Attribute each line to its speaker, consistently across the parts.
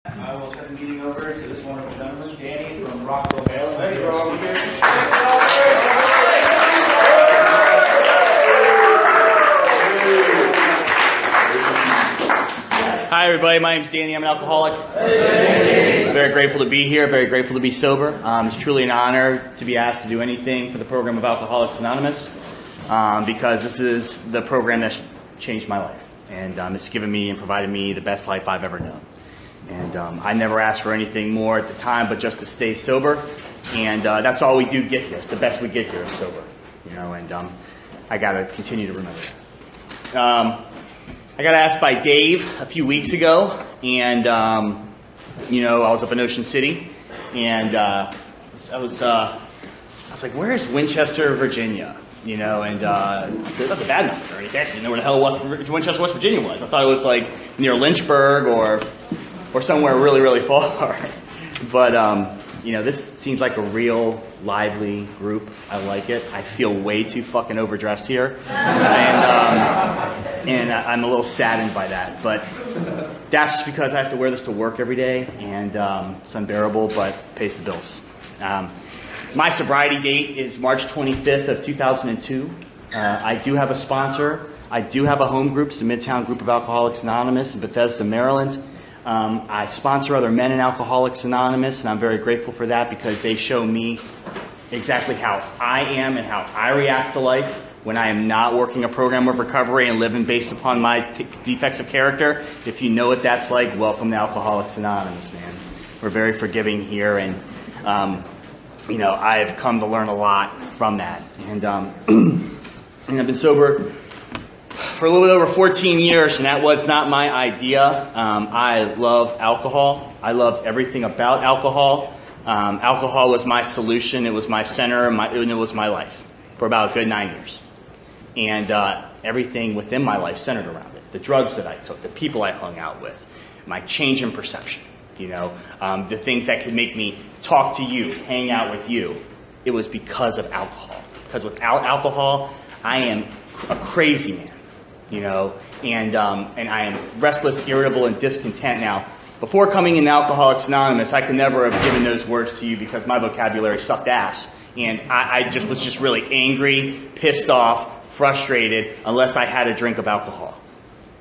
Speaker 1: I will turn the meeting over to this wonderful gentleman, Danny from Rockville, Maryland. Thank you all. Hi, everybody. My name's Danny. I'm an alcoholic. Hey. Very grateful to be here. Very grateful to be sober. It's truly an honor to be asked to do anything for the program of Alcoholics Anonymous because this is the program that's changed my life. And it's given me and provided me the best life I've ever known. And I never asked for anything more at the time but just to stay sober. And that's all we do get here. It's the best we get here is sober. And I got to continue to remember that. I got asked by Dave a few weeks ago, and I was up in Ocean City, and I was like, "Where is Winchester, Virginia?" And it's not the bad number or anything. I didn't know where the hell Winchester, West Virginia was. I thought it was like near Lynchburg or somewhere really, really far. But this seems like a real lively group. I like it. I feel way too fucking overdressed here, and I'm a little saddened by that. But that's just because I have to wear this to work every day, and it's unbearable, but it pays the bills. My sobriety date is March 25th of 2002. I do have a sponsor. I do have a home group, it's the Midtown Group of Alcoholics Anonymous in Bethesda, Maryland. I sponsor other men in Alcoholics Anonymous, and I'm very grateful for that because they show me exactly how I am and how I react to life when I am not working a program of recovery and living based upon my defects of character. If you know what that's like, welcome to Alcoholics Anonymous, man. We're very forgiving here, and I've come to learn a lot from that. And I've been sober for a little bit over 14 years, and that was not my idea. I love alcohol. I love everything about alcohol. Alcohol was my solution. It was my center, and it was my life for about a good 9 years. And everything within my life centered around it. The drugs that I took, the people I hung out with, my change in perception, the things that could make me talk to you, hang out with you. It was because of alcohol. Because without alcohol, I am a crazy man. And I am restless, irritable, and discontent. Now, before coming in Alcoholics Anonymous, I could never have given those words to you because my vocabulary sucked ass. And I was just really angry, pissed off, frustrated, unless I had a drink of alcohol.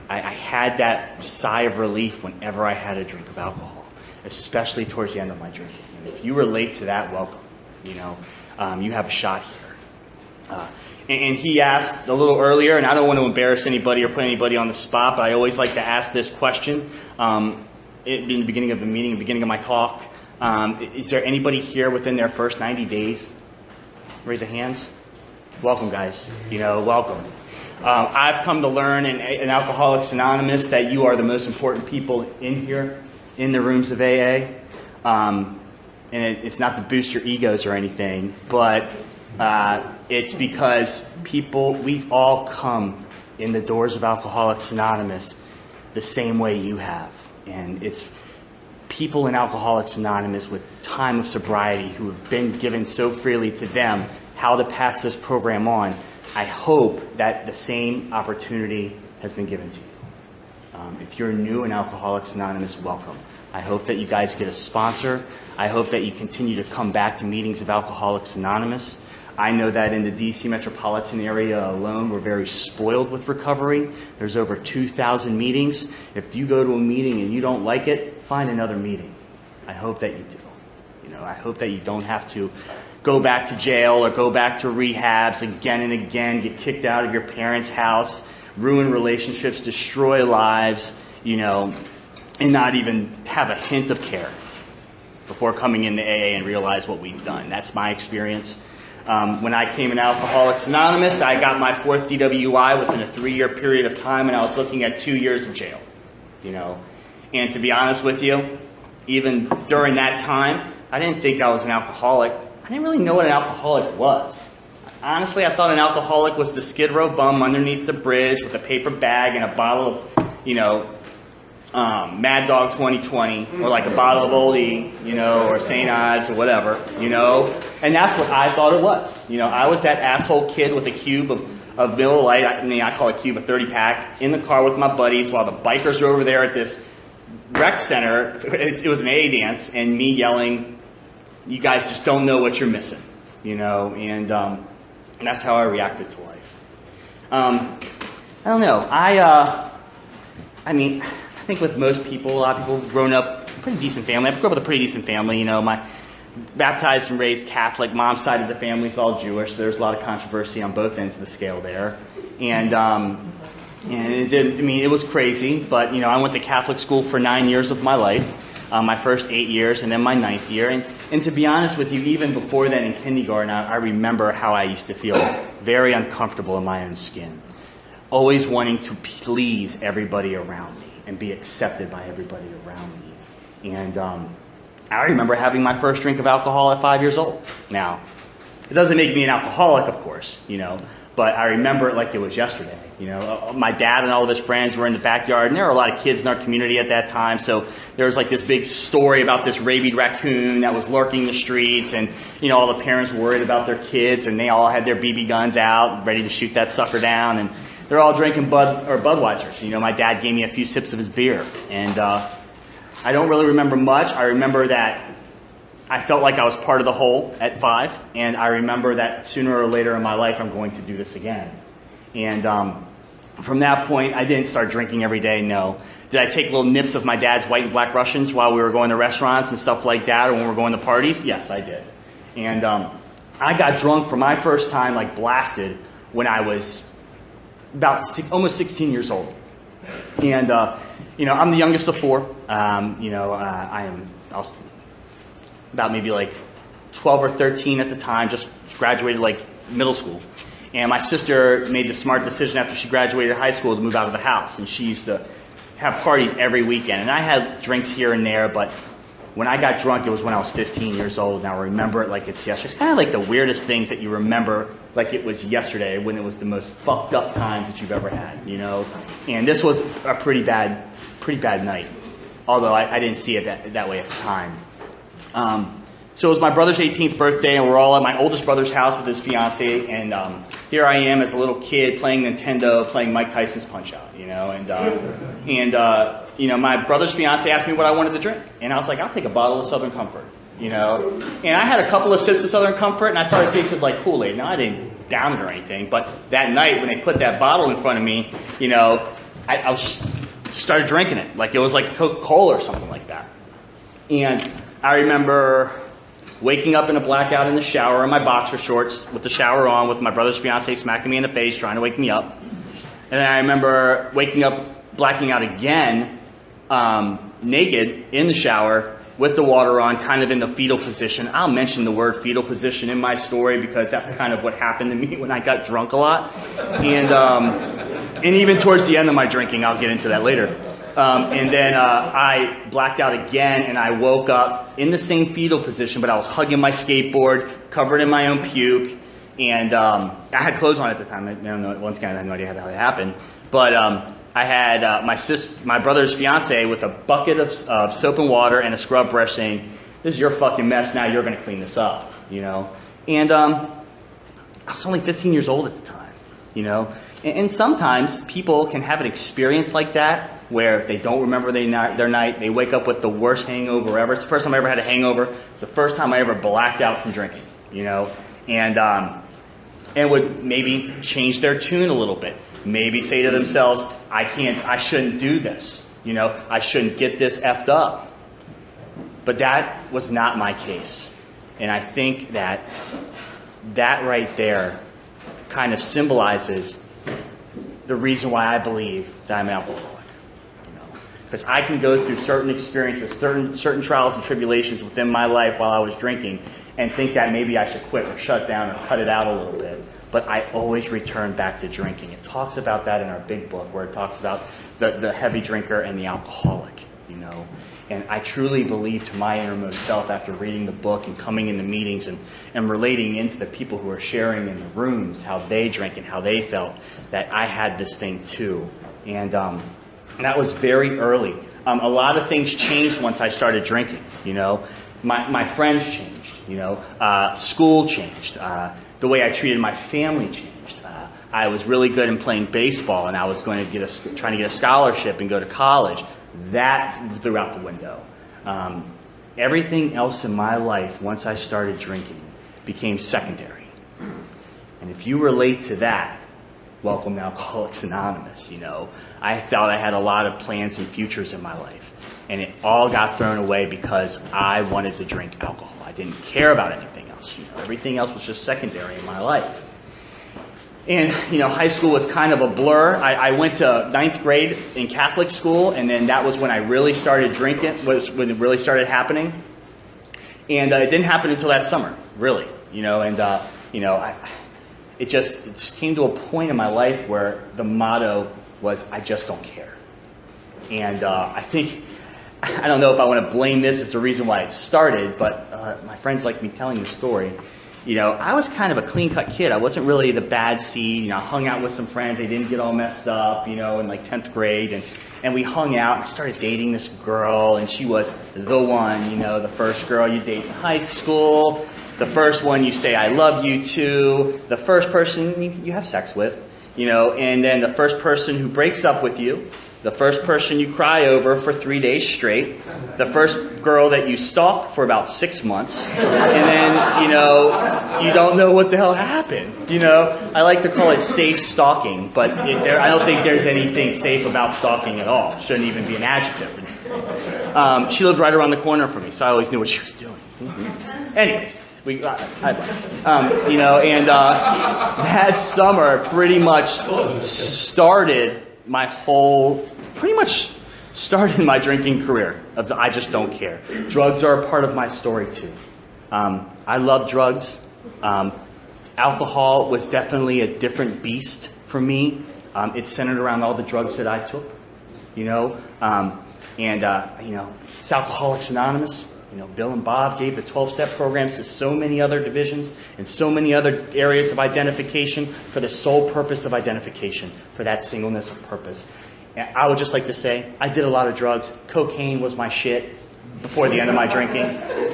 Speaker 1: I had that sigh of relief whenever I had a drink of alcohol, especially towards the end of my drinking. And if you relate to that, welcome. You have a shot here. And he asked a little earlier, and I don't want to embarrass anybody or put anybody on the spot, but I always like to ask this question in the beginning of the meeting, the beginning of my talk. Is there anybody here within their first 90 days? Raise your hands. Welcome, guys. Welcome. I've come to learn in Alcoholics Anonymous that you are the most important people in here, in the rooms of AA. And it's not to boost your egos or anything, but it's because we've all come in the doors of Alcoholics Anonymous the same way you have. And it's people in Alcoholics Anonymous with time of sobriety who have been given so freely to them how to pass this program on. I hope that the same opportunity has been given to you. If you're new in Alcoholics Anonymous, welcome. I hope that you guys get a sponsor. I hope that you continue to come back to meetings of Alcoholics Anonymous. I know that in the D.C. metropolitan area alone, we're very spoiled with recovery. There's over 2,000 meetings. If you go to a meeting and you don't like it, find another meeting. I hope that you do. I hope that you don't have to go back to jail or go back to rehabs again and again, get kicked out of your parents' house, ruin relationships, destroy lives, and not even have a hint of care before coming into AA and realize what we've done. That's my experience. When I came in Alcoholics Anonymous, I got my 4th DWI within a 3-year period of time, and I was looking at 2 years of jail. And to be honest with you, even during that time, I didn't think I was an alcoholic. I didn't really know what an alcoholic was. Honestly, I thought an alcoholic was the Skid Row bum underneath the bridge with a paper bag and a bottle of, Mad Dog 2020, or like a bottle of Oldie, or St. Ives or whatever, and that's what I thought it was. I was that asshole kid with a cube of Miller Lite, I call a cube a 30-pack, in the car with my buddies while the bikers are over there at this rec center, it was an AA dance, and me yelling, "You guys just don't know what you're missing," and that's how I reacted to life. I don't know. I think with most people, a lot of people have grown up in a pretty decent family. I grew up with a pretty decent family. My baptized and raised Catholic, mom's side of the family is all Jewish. So there's a lot of controversy on both ends of the scale there, and it was crazy. But I went to Catholic school for 9 years of my life, my first 8 years, and then my 9th year. And to be honest with you, even before that in kindergarten, I remember how I used to feel very uncomfortable in my own skin, always wanting to please everybody around me and be accepted by everybody around me. And I remember having my first drink of alcohol at 5 years old. Now, it doesn't make me an alcoholic, of course, but I remember it like it was yesterday. My dad and all of his friends were in the backyard, and there were a lot of kids in our community at that time, so there was like this big story about this rabid raccoon that was lurking the streets, and all the parents were worried about their kids, and they all had their BB guns out, ready to shoot that sucker down, and they're all drinking Budweisers. My dad gave me a few sips of his beer, and I don't really remember much. I remember that I felt like I was part of the whole at 5, and I remember that sooner or later in my life I'm going to do this again. And from that point, I didn't start drinking every day, no. Did I take little nips of my dad's white and black Russians while we were going to restaurants and stuff like that, or when we were going to parties? Yes, I did. And I got drunk for my first time, like blasted, when I was about almost 16 years old. And, I'm the youngest of 4. I was about maybe like 12 or 13 at the time, just graduated like middle school. And my sister made the smart decision after she graduated high school to move out of the house. And she used to have parties every weekend. And I had drinks here and there, but when I got drunk, it was when I was 15 years old. And I remember it like it's yesterday. It's kind of like the weirdest things that you remember like it was yesterday, when it was the most fucked up times that you've ever had, And this was a pretty bad night, although I didn't see it that way at the time. So it was my brother's 18th birthday, and we're all at my oldest brother's house with his fiance, and here I am as a little kid playing Nintendo, playing Mike Tyson's Punch-Out, my brother's fiance asked me what I wanted to drink, and I was like, I'll take a bottle of Southern Comfort, and I had a couple of sips of Southern Comfort, and I thought it tasted like Kool-Aid. Now, I didn't down it or anything, but that night when they put that bottle in front of me, I was just started drinking it, like it was like Coca-Cola or something like that. And I remember waking up in a blackout in the shower in my boxer shorts with the shower on, with my brother's fiance smacking me in the face trying to wake me up. And then I remember waking up, blacking out again, naked in the shower with the water on, kind of in the fetal position. I'll mention the word fetal position in my story because that's kind of what happened to me when I got drunk a lot. And even towards the end of my drinking, I'll get into that later. And then I blacked out again, and I woke up in the same fetal position, but I was hugging my skateboard, covered in my own puke, and I had clothes on at the time. I don't know, once again, I have no idea how that happened. But I had my brother's fiance with a bucket of soap and water and a scrub brush saying, "This is your fucking mess, now you're going to clean this up," And I was only 15 years old at the time, And sometimes people can have an experience like that where they don't remember their night. They wake up with the worst hangover ever. It's the first time I ever had a hangover. It's the first time I ever blacked out from drinking, and would maybe change their tune a little bit. Maybe say to themselves, I shouldn't do this. I shouldn't get this effed up. But that was not my case. And I think that right there kind of symbolizes the reason why I believe that I'm an alcoholic. Because I can go through certain experiences, certain trials and tribulations within my life while I was drinking and think that maybe I should quit or shut down or cut it out a little bit. But I always return back to drinking. It talks about that in our big book, where it talks about the heavy drinker and the alcoholic, And I truly believe to my innermost self, after reading the book and coming in the meetings and relating into the people who are sharing in the rooms, how they drank and how they felt, that I had this thing too. And that was very early. A lot of things changed once I started drinking, My friends changed, school changed. The way I treated my family changed. I was really good in playing baseball, and I was going to trying to get a scholarship and go to college. that threw out the window. Everything else in my life, once I started drinking, became secondary. And if you relate to that, welcome to Alcoholics Anonymous. I thought I had a lot of plans and futures in my life, and it all got thrown away because I wanted to drink alcohol. I didn't care about anything else. Everything else was just secondary in my life. And, high school was kind of a blur. I went to 9th grade in Catholic school, and then that was when I really started drinking, when it really started happening. And it didn't happen until that summer, really. It just came to a point in my life where the motto was, I just don't care. And I don't know if I want to blame this as the reason why it started, but my friends like me telling the story. I was kind of a clean-cut kid. I wasn't really the bad seed. I hung out with some friends. They didn't get all messed up, in like 10th grade. And we hung out. I started dating this girl, and she was the one, the first girl you date in high school, the first one you say, I love you to, the first person you have sex with, and then the first person who breaks up with you, the first person you cry over for 3 days straight, the first girl that you stalk for about 6 months, and then, you don't know what the hell happened. I like to call it safe stalking, but I don't think there's anything safe about stalking at all. It shouldn't even be an adjective. She lived right around the corner from me, so I always knew what she was doing. Anyways. That summer pretty much started my drinking career of I just don't care. Drugs are a part of my story too. I love drugs. Alcohol was definitely a different beast for me. It's centered around all the drugs that I took, it's Alcoholics Anonymous. Bill and Bob gave the 12-step programs to so many other divisions and so many other areas of identification for the sole purpose of identification, for that singleness of purpose. And I would just like to say, I did a lot of drugs. Cocaine was my shit before the end of my drinking.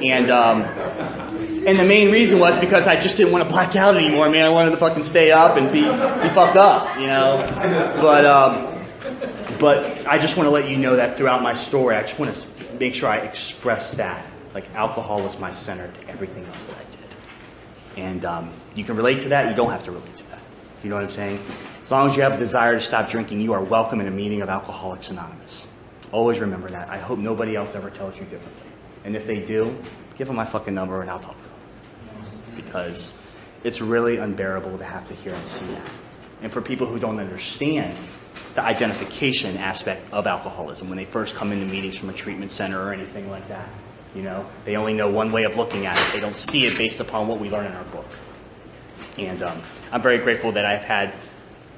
Speaker 1: And the main reason was because I just didn't want to black out anymore, man. I wanted to fucking stay up and be fucked up, But I just want to let you know that throughout my story, I just want to make sure I express that. Like, alcohol was my center to everything else that I did. And you can relate to that. You don't have to relate to that. You know what I'm saying? As long as you have a desire to stop drinking, you are welcome in a meeting of Alcoholics Anonymous. Always remember that. I hope nobody else ever tells you differently. And if they do, give them my fucking number and I'll talk to them. Because it's really unbearable to have to hear and see that. And for people who don't understand the identification aspect of alcoholism, when they first come into meetings from a treatment center or anything like that, they only know one way of looking at it. They don't see it based upon what we learn in our book. And I'm very grateful that I've had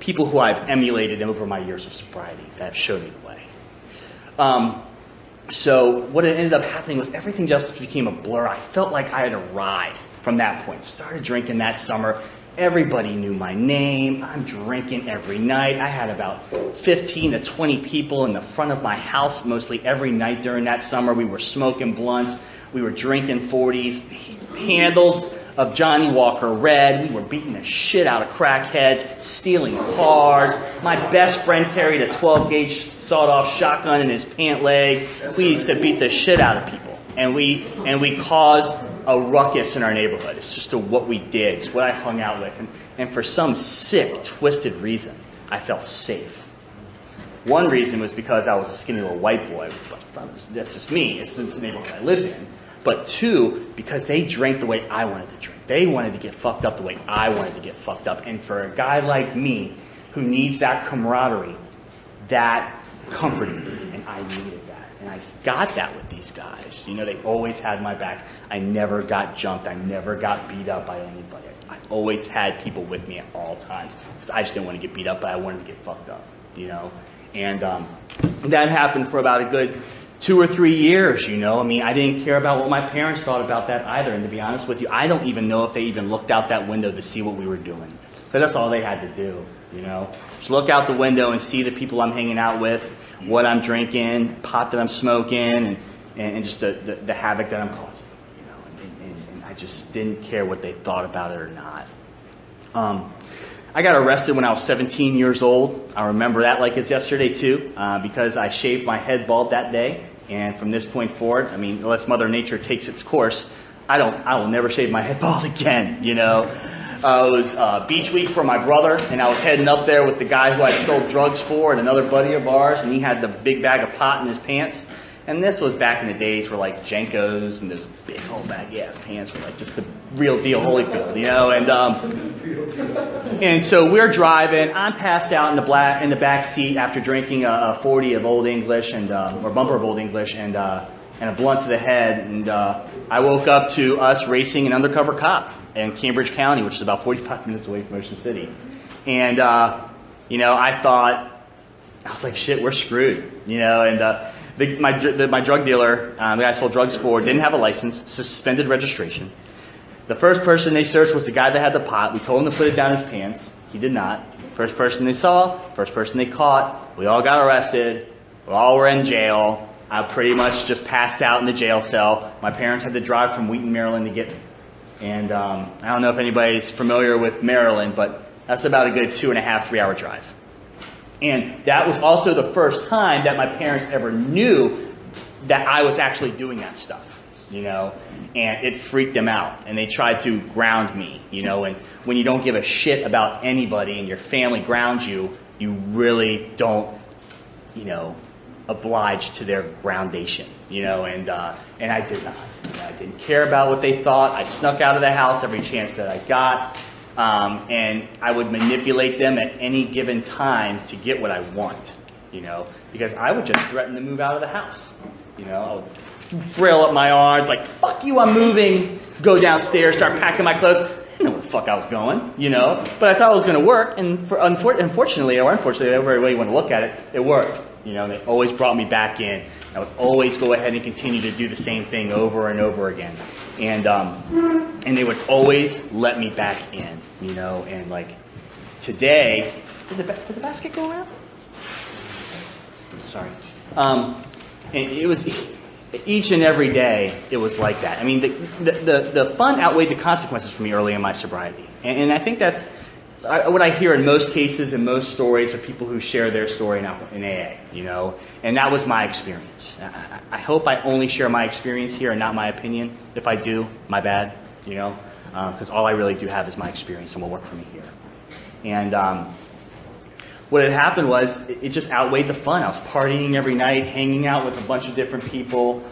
Speaker 1: people who I've emulated over my years of sobriety that have showed me the way. So what ended up happening was everything just became a blur. I felt like I had arrived from that point. Started drinking that summer. Everybody knew my name. I'm drinking every night. I had about 15 to 20 people in the front of my house mostly every night during that summer. We were smoking blunts. We were drinking 40s, handles of Johnny Walker Red. We were beating the shit out of crackheads, stealing cars. My best friend carried a 12-gauge sawed-off shotgun in his pant leg. We used to beat the shit out of people. And we caused a ruckus in our neighborhood. It's just what we did. It's what I hung out with. And for some sick, twisted reason, I felt safe. One reason was because I was a skinny little white boy. But that's just me. It's the neighborhood I lived in. But two, because they drank the way I wanted to drink. They wanted to get fucked up the way I wanted to get fucked up. And for a guy like me, who needs that camaraderie, that comforted me. And I needed that. And I got that with these guys. They always had my back. I never got jumped. I never got beat up by anybody. I always had people with me at all times. Because I just didn't want to get beat up, but I wanted to get fucked up. And that happened for about a good 2 or 3 years, I didn't care about what my parents thought about that either. And to be honest with you, I don't even know if they even looked out that window to see what we were doing. But that's all they had to do, Just look out the window and see the people I'm hanging out with, what I'm drinking, pot that I'm smoking, and just the havoc that I'm causing, And I just didn't care what they thought about it or not. I got arrested when I was 17 years old. I remember that like it's yesterday too, because I shaved my head bald that day. And from this point forward, I mean, unless Mother Nature takes its course, I will never shave my head bald again, you know. It was beach week for my brother, and I was heading up there with the guy who I'd sold drugs for and another buddy of ours, and he had the big bag of pot in his pants. And this was back in the days where like Jenkos and those big old baggy ass pants were like just the real deal Holyfield, you know. And so we're driving. I'm passed out in the back seat after drinking a 40 of Old English or bumper of Old English and a blunt to the head. And I woke up to us racing an undercover cop in Cambridge County, which is about 45 minutes away from Ocean City. And you know, I was like, shit, we're screwed, you know. And my drug dealer, the guy I sold drugs for, didn't have a license, suspended registration. The first person they searched was the guy that had the pot. We told him to put it down his pants. He did not. First person they saw, first person they caught. We all got arrested. We all were in jail. I pretty much just passed out in the jail cell. My parents had to drive from Wheaton, Maryland to get me. And I don't know if anybody's familiar with Maryland, but that's about a good 2.5, 3 hour drive. And that was also the first time that my parents ever knew that I was actually doing that stuff, you know, and it freaked them out. And they tried to ground me, you know, and when you don't give a shit about anybody and your family grounds you, you really don't, you know, oblige to their groundation, you know, and I did not. You know, I didn't care about what they thought. I snuck out of the house every chance that I got. And I would manipulate them at any given time to get what I want, you know, because I would just threaten to move out of the house. You know, I would braille up my arms like, fuck you, I'm moving, go downstairs, start packing my clothes. I didn't know where the fuck I was going, you know, but I thought it was going to work. And unfortunately, whatever way you want to look at it, it worked. You know, they always brought me back in. I would always go ahead and continue to do the same thing over and over again. And they would always let me back in, you know, and like today, did the basket go around? Sorry. And it was each and every day it was like that. I mean, the fun outweighed the consequences for me early in my sobriety. And I think that's what I hear in most cases and most stories of people who share their story in AA, you know, and that was my experience. I hope I only share my experience here and not my opinion. If I do, my bad, you know, because all I really do have is my experience and will work for me here. And what had happened was it just outweighed the fun. I was partying every night, hanging out with a bunch of different people,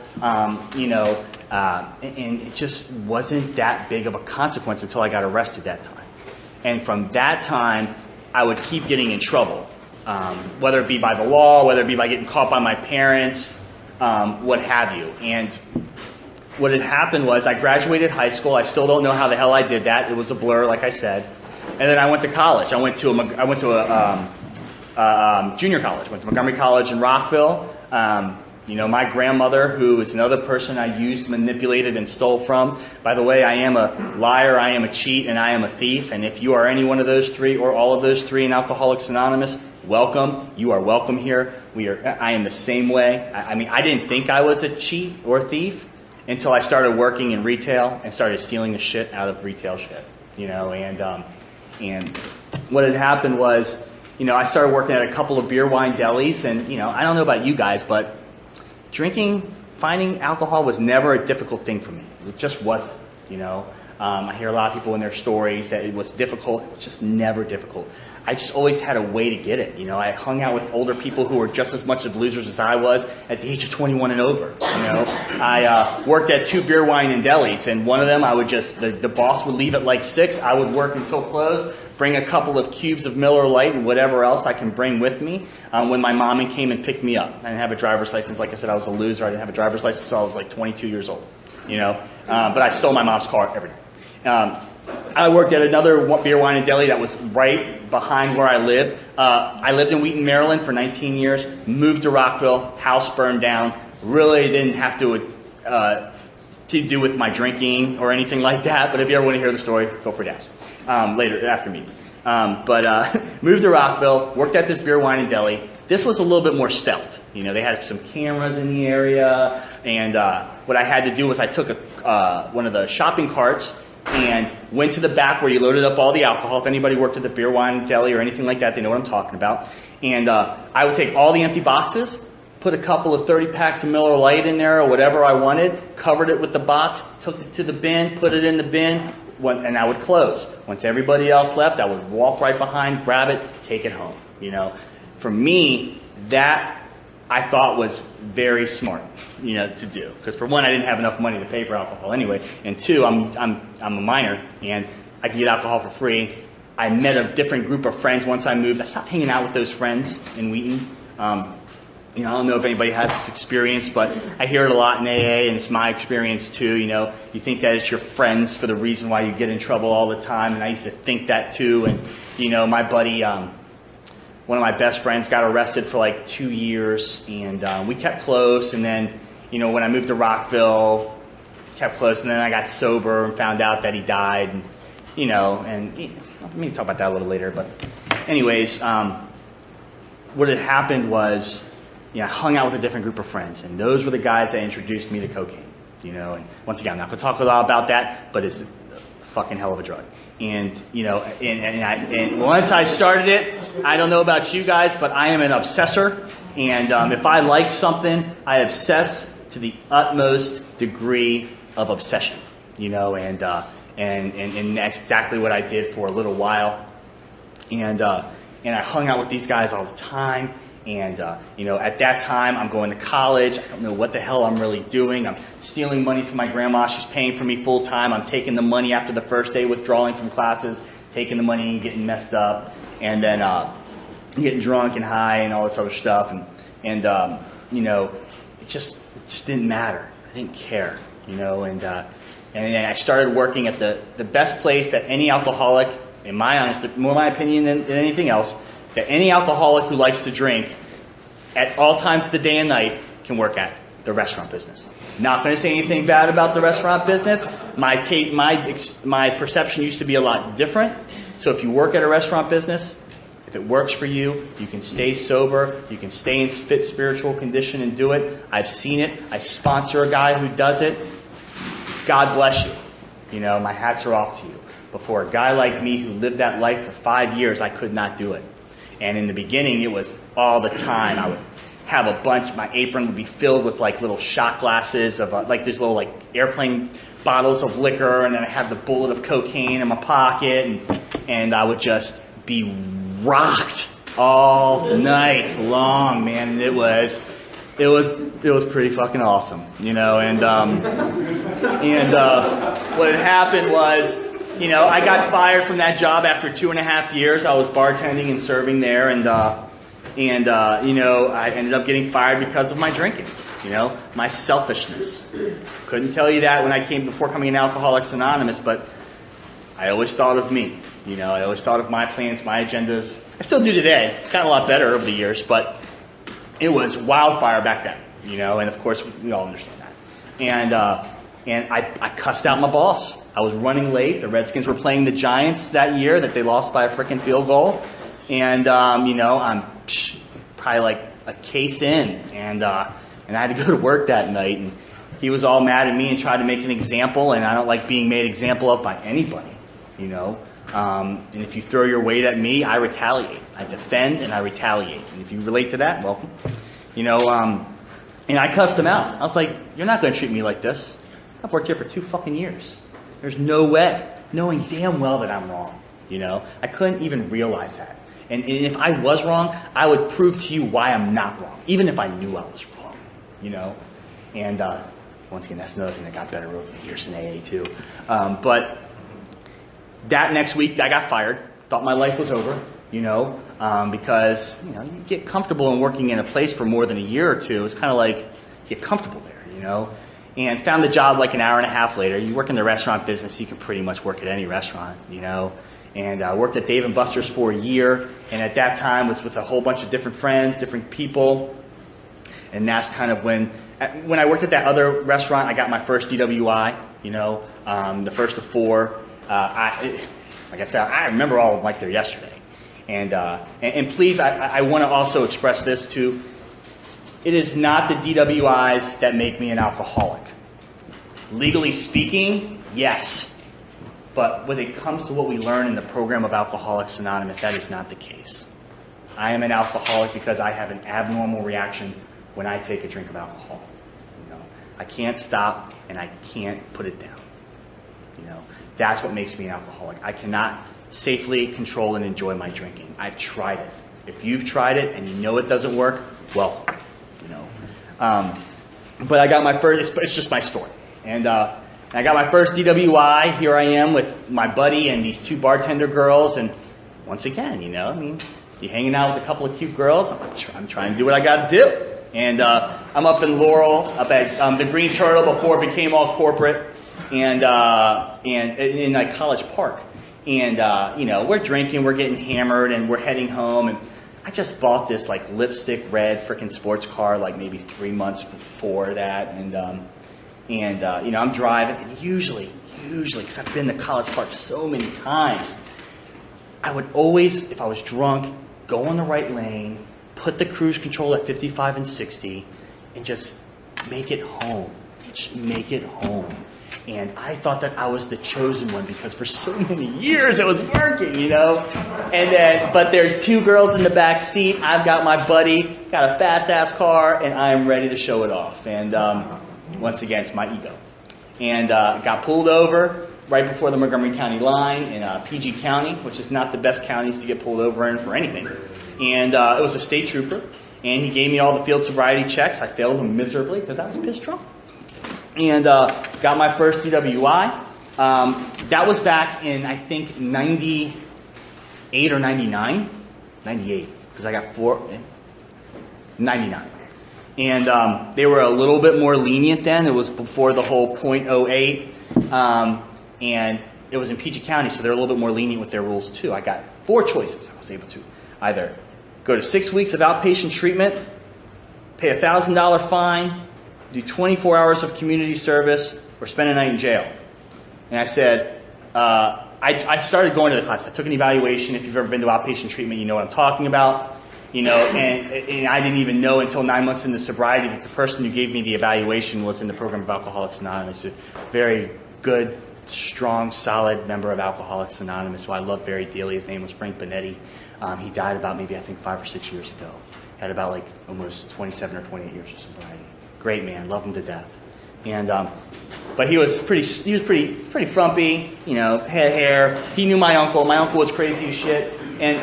Speaker 1: you know, and it just wasn't that big of a consequence until I got arrested that time. And from that time, I would keep getting in trouble, whether it be by the law, whether it be by getting caught by my parents, what have you. And what had happened was I graduated high school. I still don't know how the hell I did that. It was a blur, like I said. And then I went to college. I went to a junior college. Went to Montgomery College in Rockville. You know, my grandmother, who is another person I used, manipulated, and stole from. By the way, I am a liar, I am a cheat, and I am a thief. And if you are any one of those three or all of those three in Alcoholics Anonymous, welcome. You are welcome here. I am the same way. I mean, I didn't think I was a cheat or a thief until I started working in retail and started stealing the shit out of retail shit. You know, and what had happened was, you know, I started working at a couple of beer, wine delis, and, you know, I don't know about you guys, but finding alcohol was never a difficult thing for me. It just wasn't, you know. I hear a lot of people in their stories that it was difficult. It was just never difficult. I just always had a way to get it, you know. I hung out with older people who were just as much of losers as I was at the age of 21 and over, you know. I worked at 2 beer, wine, and delis, and one of them I would just, the boss would leave at like 6. I would work until close, bring a couple of cubes of Miller Lite and whatever else I can bring with me when my mom came and picked me up. I didn't have a driver's license. Like I said, I was a loser. I didn't have a driver's license until I was like 22 years old, you know. But I stole my mom's car every day. I worked at another beer, wine, and deli that was right behind where I lived. I lived in Wheaton, Maryland for 19 years, moved to Rockville, house burned down. Really didn't have to do with my drinking or anything like that, but if you ever want to hear the story, go for it later, after me. Moved to Rockville, worked at this beer, wine, and deli. This was a little bit more stealth. You know, they had some cameras in the area, and what I had to do was I took one of the shopping carts, and went to the back where you loaded up all the alcohol. If anybody worked at the beer, wine, deli, or anything like that, they know what I'm talking about. And I would take all the empty boxes, put a couple of 30 packs of Miller Lite in there or whatever I wanted, covered it with the box, took it to the bin, put it in the bin, and I would close. Once everybody else left, I would walk right behind, grab it, take it home. For me, that I thought was very smart, to do. Because for one, I didn't have enough money to pay for alcohol anyway, and two, I'm a minor and I could get alcohol for free. I met a different group of friends once I moved. I stopped hanging out with those friends in Wheaton. I don't know if anybody has this experience, but I hear it a lot in AA, and it's my experience too. You think that it's your friends for the reason why you get in trouble all the time, and I used to think that too. And my buddy, one of my best friends, got arrested for like 2 years, and we kept close. And then, when I moved to Rockville, kept close, and then I got sober and found out that he died. And, let me talk about that a little later. But, anyways, what had happened was, I hung out with a different group of friends, and those were the guys that introduced me to cocaine. And once again, I'm not going to talk a lot about that, but it's a fucking hell of a drug. And and once I started it, I don't know about you guys, but I am an obsessor. And if I like something, I obsess to the utmost degree of obsession. And that's exactly what I did for a little while. And I hung out with these guys all the time. And, at that time, I'm going to college. I don't know what the hell I'm really doing. I'm stealing money from my grandma. She's paying for me full time. I'm taking the money after the first day, withdrawing from classes, taking the money and getting messed up. And then, getting drunk and high and all this other stuff. And it just didn't matter. I didn't care, and then I started working at the best place that any alcoholic, in more my opinion than anything else, that any alcoholic who likes to drink at all times of the day and night can work at, the restaurant business. Not going to say anything bad about the restaurant business. My perception used to be a lot different. So if you work at a restaurant business, if it works for you, you can stay sober, you can stay in fit spiritual condition and do it. I've seen it. I sponsor a guy who does it. God bless you. My hats are off to you. But for a guy like me who lived that life for 5 years, I could not do it. And in the beginning, it was all the time. I would have a bunch. My apron would be filled with like little shot glasses of like these little like airplane bottles of liquor, and then I had the bullet of cocaine in my pocket, and I would just be rocked all night long, man. And it was pretty fucking awesome, And what had happened was, I got fired from that job after 2.5 years. I was bartending and serving there, and I ended up getting fired because of my drinking. My selfishness. Couldn't tell you that when I before coming in Alcoholics Anonymous, but I always thought of me. I always thought of my plans, my agendas. I still do today. It's gotten a lot better over the years, but it was wildfire back then. And of course we all understand that. And I cussed out my boss. I was running late. The Redskins were playing the Giants that year that they lost by a freaking field goal. And, I'm probably like a case in. And I had to go to work that night. And he was all mad at me and tried to make an example. And I don't like being made example of by anybody, And if you throw your weight at me, I retaliate. I defend and I retaliate. And if you relate to that, welcome. And I cussed him out. I was like, you're not going to treat me like this. I've worked here for 2 fucking years. There's no way. Knowing damn well that I'm wrong. I couldn't even realize that. And if I was wrong, I would prove to you why I'm not wrong. Even if I knew I was wrong. And once again, that's another thing that got better over the years in AA too. But that next week, I got fired. Thought my life was over. Because you get comfortable in working in a place for more than a year or two. It's kind of like you get comfortable there. And found the job like an hour and a half later. You work in the restaurant business, you can pretty much work at any restaurant, And I worked at Dave & Buster's for a year, and at that time was with a whole bunch of different friends, different people. And that's kind of when I worked at that other restaurant, I got my first DWI, the first of 4. Like I said, I remember all like they're yesterday. And please, I want to also express this too. It is not the DWIs that make me an alcoholic. Legally speaking, yes. But when it comes to what we learn in the program of Alcoholics Anonymous, that is not the case. I am an alcoholic because I have an abnormal reaction when I take a drink of alcohol. I can't stop and I can't put it down. That's what makes me an alcoholic. I cannot safely control and enjoy my drinking. I've tried it. If you've tried it and you know it doesn't work, well, but I got my first, it's just my story. And I got my first DWI. Here I am with my buddy and these two bartender girls. And once again, you're hanging out with a couple of cute girls. I'm trying to do what I got to do. And I'm up in Laurel, up at the Green Turtle before it became all corporate, and in like College Park. And we're drinking, we're getting hammered, and we're heading home. And I just bought this like lipstick red freaking sports car like maybe 3 months before that. And I'm driving, and usually, because I've been to College Park so many times, I would always, if I was drunk, go on the right lane, put the cruise control at 55 and 60, and just make it home. Just make it home. And I thought that I was the chosen one because for so many years it was working, but there's two girls in the back seat. I've got my buddy, got a fast-ass car, and I'm ready to show it off. And once again, it's my ego. And got pulled over right before the Montgomery County line in PG County, which is not the best counties to get pulled over in for anything. And it was a state trooper, and he gave me all the field sobriety checks. I failed them miserably because I was pissed drunk. And got my first DWI. That was back in, I think, 98 or 99. 98, because I got 99. And they were a little bit more lenient then. It was before the whole .08. And it was in PG County, so they're a little bit more lenient with their rules too. I got 4 choices. I was able to either go to 6 weeks of outpatient treatment, pay a $1,000 fine, do 24 hours of community service, or spend a night in jail. And I said, I started going to the class. I took an evaluation. If you've ever been to outpatient treatment, you know what I'm talking about. And I didn't even know until 9 months into sobriety that the person who gave me the evaluation was in the program of Alcoholics Anonymous. A very good, strong, solid member of Alcoholics Anonymous, who I love very dearly. His name was Frank Benetti. He died about maybe, I think, 5 or 6 years ago. Had about like almost 27 or 28 years of sobriety. Great man, love him to death. And but he was pretty frumpy, had hair. He knew my uncle. My uncle was crazy as shit. And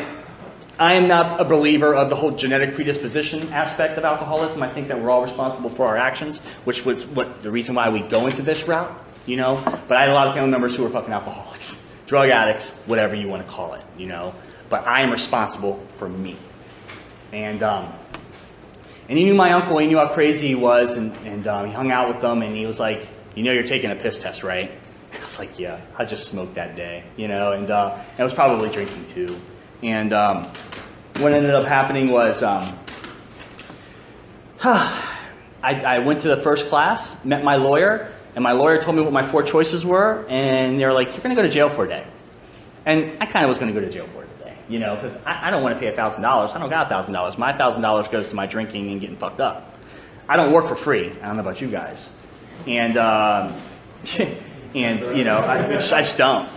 Speaker 1: I am not a believer of the whole genetic predisposition aspect of alcoholism. I think that we're all responsible for our actions, which was the reason why we go into this route, But I had a lot of family members who were fucking alcoholics, drug addicts, whatever you want to call it, But I am responsible for me. And he knew my uncle, he knew how crazy he was, and he hung out with them, and he was like, you're taking a piss test, right? And I was like, yeah, I just smoked that day, and I was probably drinking too. And what ended up happening was I went to the first class, met my lawyer, and my lawyer told me what my 4 choices were, and they were like, you're going to go to jail for a day. And I kind of was going to go to jail for a day. Because I don't want to pay $1,000. I don't got $1,000. My $1,000 goes to my drinking and getting fucked up. I don't work for free. I don't know about you guys. And, I just don't,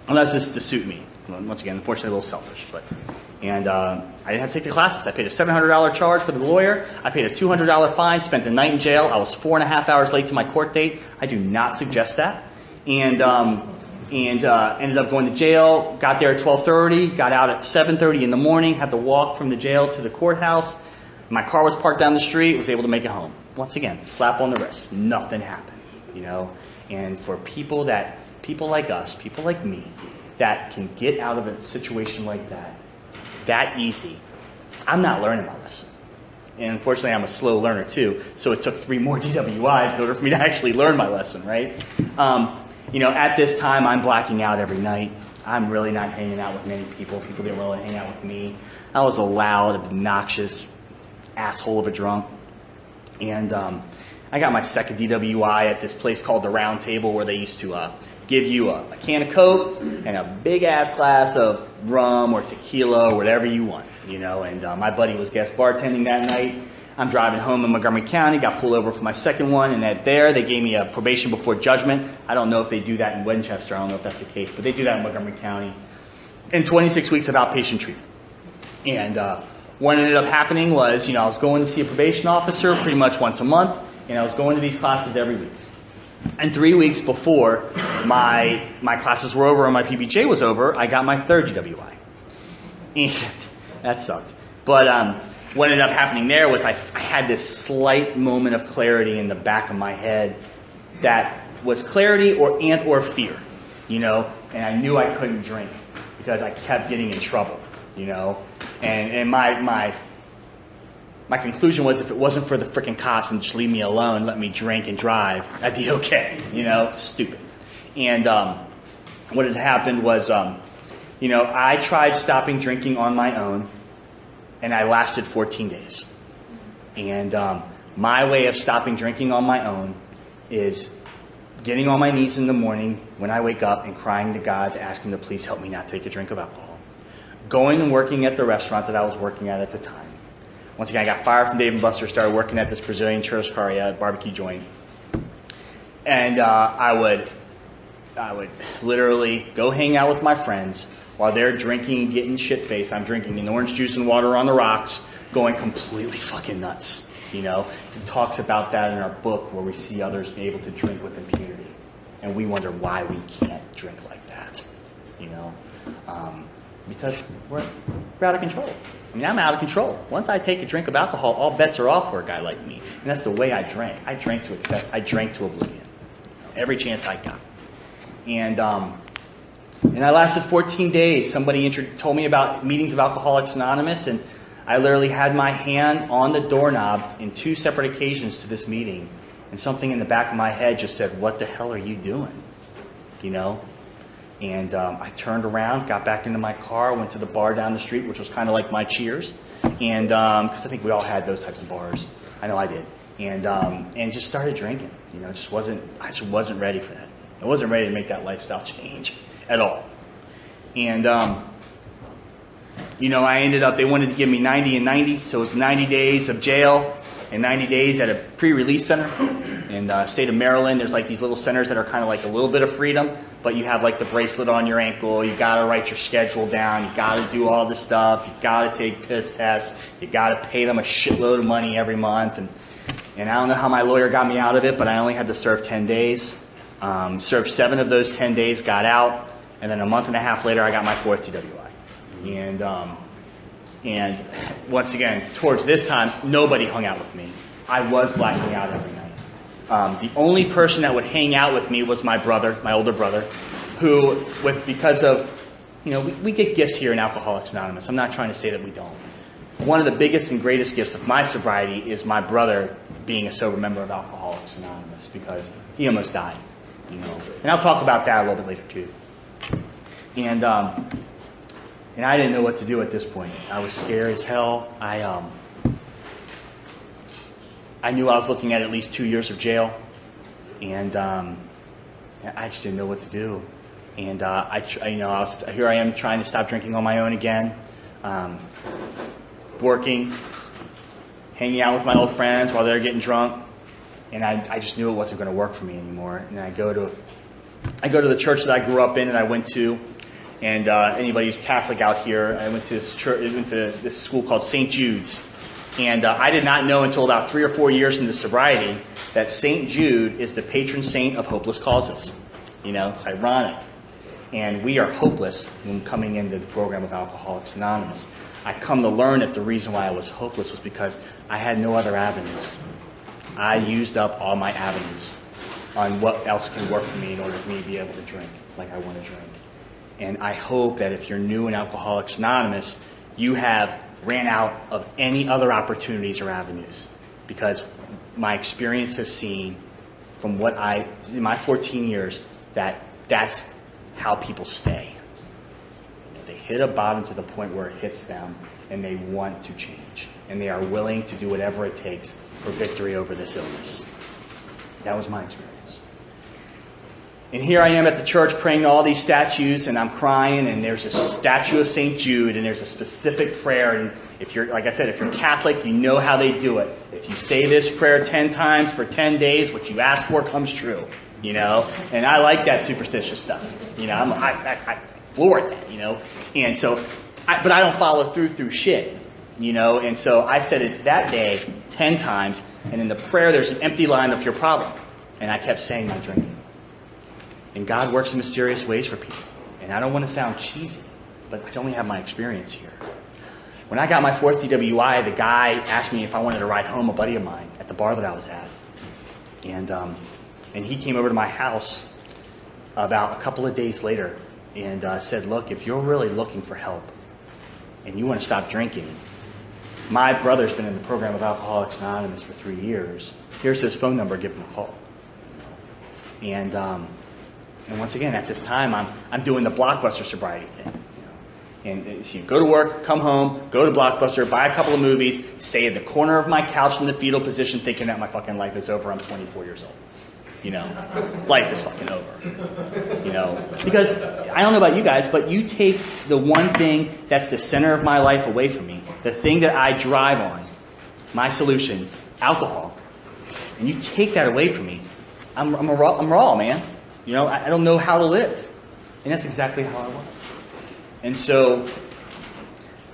Speaker 1: unless it's to suit me. Once again, unfortunately, a little selfish, I didn't have to take the classes. I paid a $700 charge for the lawyer. I paid a $200 fine, spent a night in jail. I was 4.5 hours late to my court date. I do not suggest that. And ended up going to jail, got there at 12:30, got out at 7:30 in the morning, had to walk from the jail to the courthouse. My car was parked down the street, was able to make it home. Once again, slap on the wrist. Nothing happened, And for people like us, people like me, that can get out of a situation like that easy, I'm not learning my lesson. And unfortunately, I'm a slow learner too, so it took 3 more DWIs in order for me to actually learn my lesson, right? At this time, I'm blacking out every night. I'm really not hanging out with many people. People didn't really hang out with me. I was a loud, obnoxious asshole of a drunk. And I got my second DWI at this place called the Round Table, where they used to give you a can of Coke and a big-ass glass of rum or tequila or whatever you want, And my buddy was guest bartending that night. I'm driving home in Montgomery County, got pulled over for my second one, and they gave me a probation before judgment. I don't know if they do that in Winchester. I don't know if that's the case, but they do that in Montgomery County. And 26 weeks of outpatient treatment. And what ended up happening was, I was going to see a probation officer pretty much once a month, and I was going to these classes every week. And 3 weeks before my classes were over and my PBJ was over, I got my third DWI. And that sucked. But what ended up happening there was I had this slight moment of clarity in the back of my head that was clarity or fear, and I knew I couldn't drink because I kept getting in trouble, and my conclusion was if it wasn't for the frickin' cops and just leave me alone, let me drink and drive, I'd be okay, stupid. And what had happened was, I tried stopping drinking on my own. And I lasted 14 days. And my way of stopping drinking on my own is getting on my knees in the morning when I wake up and crying to God to ask Him to please help me not take a drink of alcohol. Going and working at the restaurant that I was working at the time. Once again, I got fired from Dave & Buster's, started working at this Brazilian churrascaria barbecue joint. And I would literally go hang out with my friends. While they're drinking and getting shit-faced, I'm drinking an orange juice and water on the rocks, going completely fucking nuts, He talks about that in our book where we see others be able to drink with impunity. And we wonder why we can't drink like that, because we're out of control. I'm out of control. Once I take a drink of alcohol, all bets are off for a guy like me. And that's the way I drank. I drank to excess. I drank to oblivion. Every chance I got. And I lasted 14 days. Somebody told me about meetings of Alcoholics Anonymous, and I literally had my hand on the doorknob in 2 separate occasions to this meeting. And something in the back of my head just said, what the hell are you doing? And I turned around, got back into my car, went to the bar down the street, which was kind of like my Cheers. And because I think we all had those types of bars. I know I did. And just started drinking. I just wasn't ready for that. I wasn't ready to make that lifestyle change at all. And, I ended up, they wanted to give me 90 and 90, so it's 90 days of jail and 90 days at a pre-release center in the state of Maryland. There's like these little centers that are kind of like a little bit of freedom, but you have like the bracelet on your ankle, you gotta write your schedule down, you gotta do all this stuff, you gotta take piss tests, you gotta pay them a shitload of money every month, and I don't know how my lawyer got me out of it, but I only had to serve 10 days. Served 7 of those 10 days, got out. And then a month and a half later, I got my 4th DWI. And once again, towards this time, nobody hung out with me. I was blacking out every night. The only person that would hang out with me was my brother, my older brother, who, because of, we get gifts here in Alcoholics Anonymous. I'm not trying to say that we don't. One of the biggest and greatest gifts of my sobriety is my brother being a sober member of Alcoholics Anonymous, because he almost died, And I'll talk about that a little bit later too. And I didn't know what to do at this point. I was scared as hell. I knew I was looking at least 2 years of jail, and I just didn't know what to do. And here I am trying to stop drinking on my own again, working, hanging out with my old friends while they're getting drunk, and I just knew it wasn't going to work for me anymore. And I go to the church that I grew up in and I went to. And anybody who's Catholic out here, I went to this school called St. Jude's. And I did not know until about 3 or 4 years into sobriety that St. Jude is the patron saint of hopeless causes. It's ironic. And we are hopeless when coming into the program of Alcoholics Anonymous. I come to learn that the reason why I was hopeless was because I had no other avenues. I used up all my avenues on what else can work for me in order for me to be able to drink like I want to drink. And I hope that if you're new in Alcoholics Anonymous, you have ran out of any other opportunities or avenues. Because my experience has seen from in my 14 years, that's how people stay. They hit a bottom to the point where it hits them, and they want to change. And they are willing to do whatever it takes for victory over this illness. That was my experience. And here I am at the church praying to all these statues, and I'm crying, and there's a statue of St. Jude, and there's a specific prayer, If you're, like I said, if you're Catholic, you know how they do it. If you say this prayer 10 times for 10 days, what you ask for comes true, you know? And I like that superstitious stuff. You know, I floor at that, you know? And so, but I don't follow through shit, you know? And so I said it that day 10 times, and in the prayer there's an empty line of your problem. And I kept saying my drinking. And God works in mysterious ways for people. And I don't want to sound cheesy, but I only have my experience here. When I got my 4th DWI, the guy asked me if I wanted to ride home a buddy of mine at the bar that I was at. And he came over to my house about a couple of days later and said, look, if you're really looking for help and you want to stop drinking, my brother's been in the program of Alcoholics Anonymous for 3 years. Here's his phone number, give him a call. And once again, at this time, I'm doing the Blockbuster sobriety thing. And so you go to work, come home, go to Blockbuster, buy a couple of movies, stay in the corner of my couch in the fetal position thinking that my fucking life is over. I'm 24 years old. You know, life is fucking over. You know, because I don't know about you guys, but you take the one thing that's the center of my life away from me, the thing that I drive on, my solution, alcohol, and you take that away from me, I'm raw, man. You know, I don't know how to live. And that's exactly how I was. And so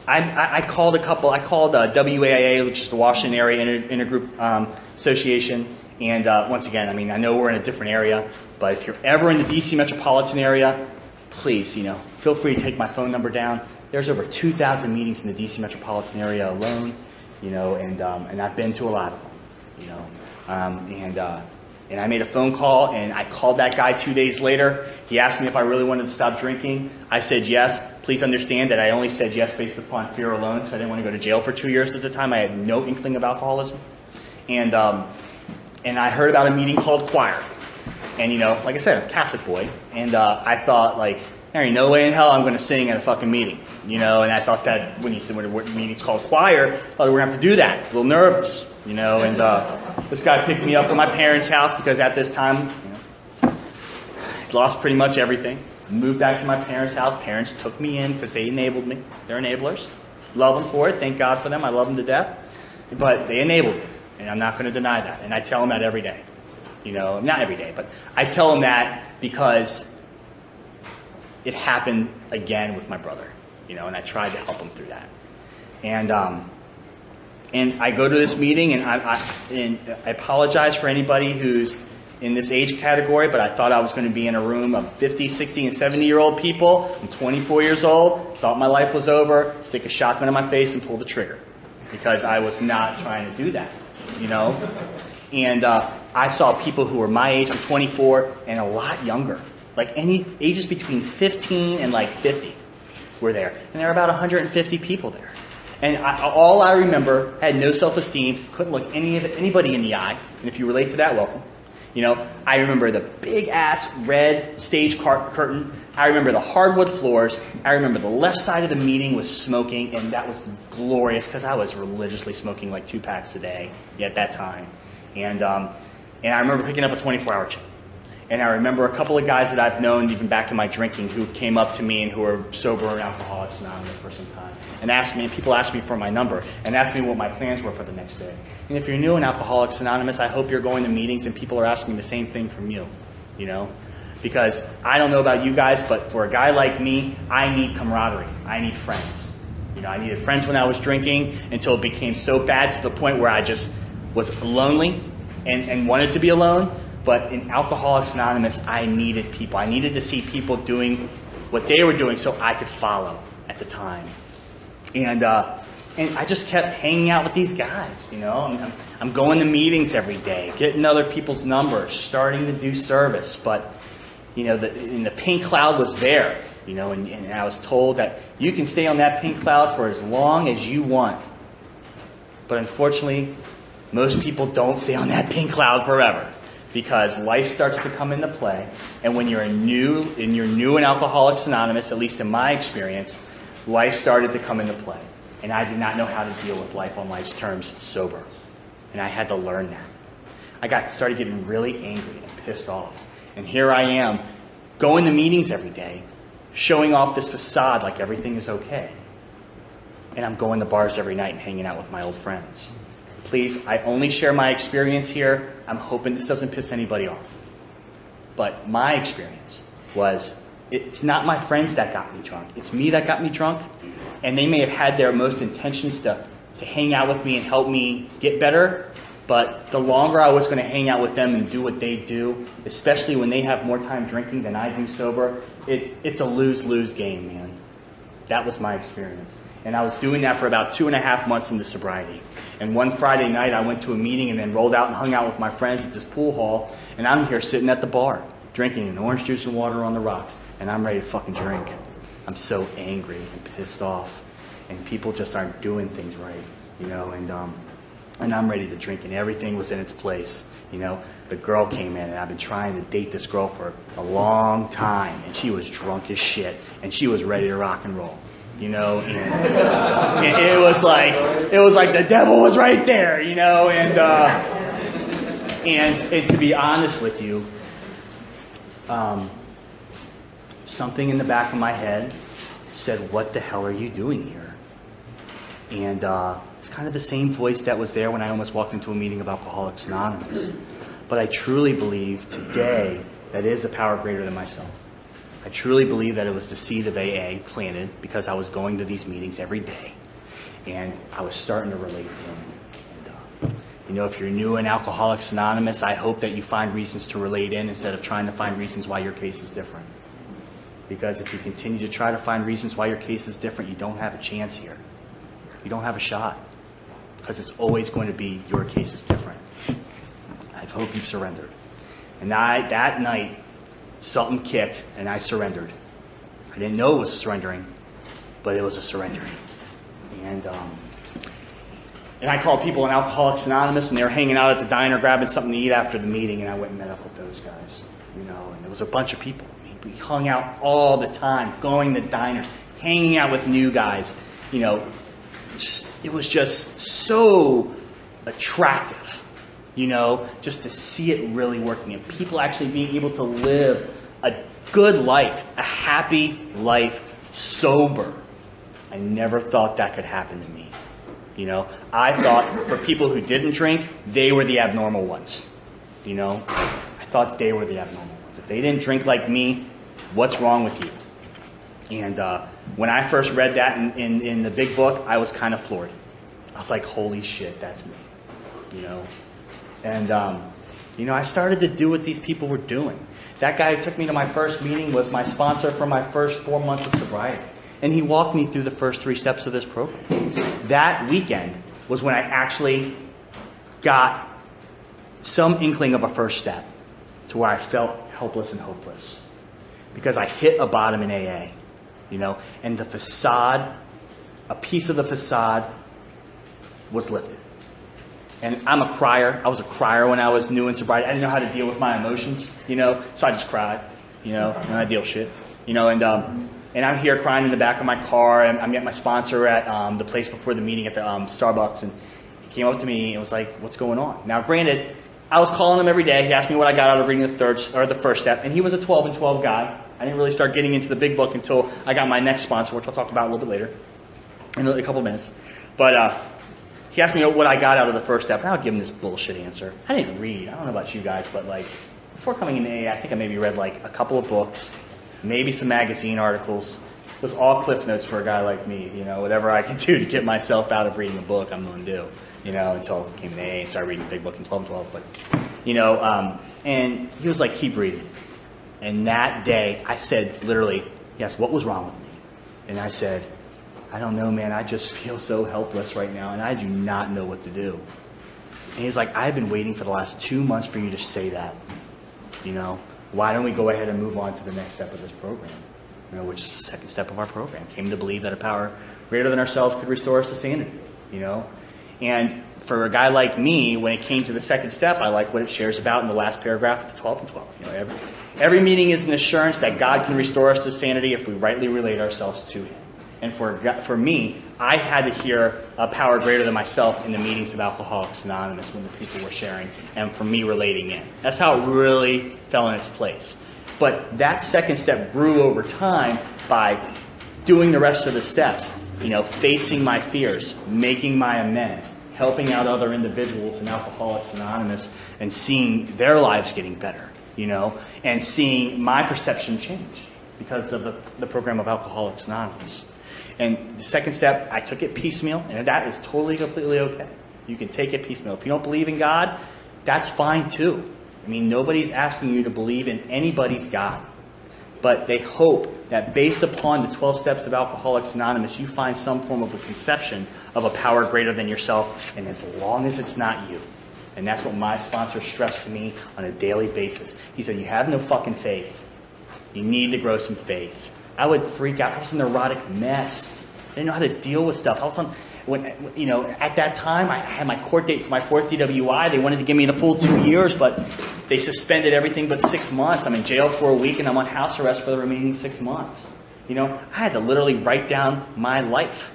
Speaker 1: I called WAIA, which is the Washington Area Intergroup Association. And once again, I mean, I know we're in a different area, but if you're ever in the D.C. metropolitan area, please, you know, feel free to take my phone number down. There's over 2,000 meetings in the D.C. metropolitan area alone, you know, and I've been to a lot of them, you know. And I made a phone call, and I called that guy 2 days later. He asked me if I really wanted to stop drinking. I said yes. Please understand that I only said yes based upon fear alone, because I didn't want to go to jail for 2 years at the time. I had no inkling of alcoholism. And I heard about a meeting called Choir. And, you know, like I said, I'm a Catholic boy. And I thought, like, there ain't no way in hell I'm going to sing at a fucking meeting. You know, and I thought that when the meeting's called Choir, I thought we were going to have to do that. A little nervous, you know. And this guy picked me up from my parents' house because at this time, you know, I'd lost pretty much everything. Moved back to my parents' house. Parents took me in because they enabled me. They're enablers. Love them for it. Thank God for them. I love them to death. But they enabled me. And I'm not going to deny that. And I tell them that every day. You know, not every day, but I tell them that because it happened again with my brother. You know, and I tried to help him through that. And I go to this meeting, and I apologize for anybody who's in this age category, but I thought I was going to be in a room of 50, 60, and 70-year-old people. I'm 24 years old, thought my life was over, stick a shotgun in my face and pull the trigger. Because I was not trying to do that. You know, and I saw people who were my age, I'm 24, and a lot younger, like any ages between 15 and like 50 were there, and there were about 150 people there, and all I remember, had no self-esteem, couldn't look anybody in the eye, and if you relate to that, welcome. You know, I remember the big ass red stage curtain. I remember the hardwood floors. I remember the left side of the meeting was smoking, and that was glorious because I was religiously smoking like 2 packs a day at that time. And I remember picking up a 24-hour check. And I remember a couple of guys that I've known even back in my drinking who came up to me and who were sober and Alcoholics Anonymous for some time. And asked me, and people asked me for my number and asked me what my plans were for the next day. And if you're new in Alcoholics Anonymous, I hope you're going to meetings and people are asking the same thing from you, you know? Because I don't know about you guys, but for a guy like me, I need camaraderie. I need friends. You know, I needed friends when I was drinking until it became so bad to the point where I just was lonely and wanted to be alone. But in Alcoholics Anonymous, I needed people. I needed to see people doing what they were doing so I could follow at the time. And I just kept hanging out with these guys, you know. I'm going to meetings every day, getting other people's numbers, starting to do service. But, you know, the pink cloud was there, you know, and I was told that you can stay on that pink cloud for as long as you want. But unfortunately, most people don't stay on that pink cloud forever. Because life starts to come into play, and when you're new in Alcoholics Anonymous, at least in my experience, life started to come into play. And I did not know how to deal with life on life's terms sober. And I had to learn that. I started getting really angry and pissed off. And here I am, going to meetings every day, showing off this facade like everything is okay. and I'm going to bars every night and hanging out with my old friends. Please, I only share my experience here. I'm hoping this doesn't piss anybody off. But my experience was, it's not my friends that got me drunk. It's me that got me drunk. And they may have had their most intentions to hang out with me and help me get better. But the longer I was going to hang out with them and do what they do, especially when they have more time drinking than I do sober, it's a lose-lose game, man. That was my experience. And I was doing that for about 2.5 months into sobriety. And one Friday night, I went to a meeting and then rolled out and hung out with my friends at this pool hall. And I'm here sitting at the bar, drinking an orange juice and water on the rocks. And I'm ready to fucking drink. I'm so angry and pissed off. And people just aren't doing things right, you know. And I'm ready to drink, and everything was in its place, you know. The girl came in, and I've been trying to date this girl for a long time, and she was drunk as shit, and she was ready to rock and roll, you know. And it was like the devil was right there, you know. And to be honest with you, something in the back of my head said, "What the hell are you doing here?" And it's kind of the same voice that was there when I almost walked into a meeting of Alcoholics Anonymous. But I truly believe today that is a power greater than myself. I truly believe that it was the seed of AA planted because I was going to these meetings every day. And I was starting to relate in. And, you know, if you're new in Alcoholics Anonymous, I hope that you find reasons to relate in instead of trying to find reasons why your case is different. Because if you continue to try to find reasons why your case is different, you don't have a chance here. You don't have a shot. Because it's always going to be your case is different. I hope you've surrendered. And that night, something kicked and I surrendered. I didn't know it was surrendering, but it was a surrendering. And I called people in Alcoholics Anonymous, and they were hanging out at the diner grabbing something to eat after the meeting, and I went and met up with those guys. You know, and there was a bunch of people. I mean, we hung out all the time, going to diners, hanging out with new guys. You know, it was just so attractive, you know, just to see it really working and people actually being able to live a good life, a happy life, sober. I never thought that could happen to me. You know, I thought for people who didn't drink, they were the abnormal ones. You know, I thought they were the abnormal ones. If they didn't drink like me, what's wrong with you? And when I first read that in the big book, I was kind of floored. I was like, holy shit, that's me. You know? And, you know, I started to do what these people were doing. That guy who took me to my first meeting was my sponsor for my first 4 months of sobriety. And he walked me through the first 3 steps of this program. That weekend was when I actually got some inkling of a first step to where I felt helpless and hopeless. Because I hit a bottom in AA. You know, and the facade, a piece of the facade was lifted. And I'm a crier. I was a crier when I was new in sobriety. I didn't know how to deal with my emotions, you know, so I just cried, you know, and I deal shit, you know, and I'm here crying in the back of my car, and I met my sponsor at the place before the meeting at the Starbucks, and he came up to me and was like, "What's going on?" Now, granted, I was calling him every day. He asked me what I got out of reading the first step, and he was a 12 and 12 guy. I didn't really start getting into the big book until I got my next sponsor, which I'll talk about a little bit later, in a couple of minutes. But he asked me what I got out of the first step, and I would give him this bullshit answer. I didn't read. I don't know about you guys, but like before coming into AA, I think I maybe read like a couple of books, maybe some magazine articles. It was all cliff notes for a guy like me. You know, whatever I could do to get myself out of reading a book, I'm going to do. You know, until I came in AA and started reading the big book in 12 and 12. But, you know, and he was like, keep reading. And that day, I said, literally, yes, what was wrong with me? And I said, I don't know, man. I just feel so helpless right now, and I do not know what to do. And he's like, I've been waiting for the last 2 months for you to say that. You know, why don't we go ahead and move on to the next step of this program? You know, which is the second step of our program. Came to believe that a power greater than ourselves could restore us to sanity. You know, and for a guy like me, when it came to the second step, I like what it shares about in the last paragraph of the 12 and 12. You know, every meeting is an assurance that God can restore us to sanity if we rightly relate ourselves to Him. And for me, I had to hear a power greater than myself in the meetings of Alcoholics Anonymous when the people were sharing, and for me relating in. That's how it really fell in its place. But that second step grew over time by doing the rest of the steps, facing my fears, making my amends, helping out other individuals in Alcoholics Anonymous and seeing their lives getting better, and seeing my perception change because of the program of Alcoholics Anonymous. And the second step, I took it piecemeal, and that is totally, completely okay. You can take it piecemeal. If you don't believe in God, that's fine too. Nobody's asking you to believe in anybody's God. But they hope that based upon the 12 steps of Alcoholics Anonymous, you find some form of a conception of a power greater than yourself, and as long as it's not you. And that's what my sponsor stressed to me on a daily basis. He said, you have no fucking faith. You need to grow some faith. I would freak out. I was a neurotic mess. I didn't know how to deal with stuff. At that time, I had my court date for my 4th DWI. They wanted to give me the full 2 years, but they suspended everything but 6 months. I'm in jail for a week, and I'm on house arrest for the remaining 6 months. I had to literally write down my life,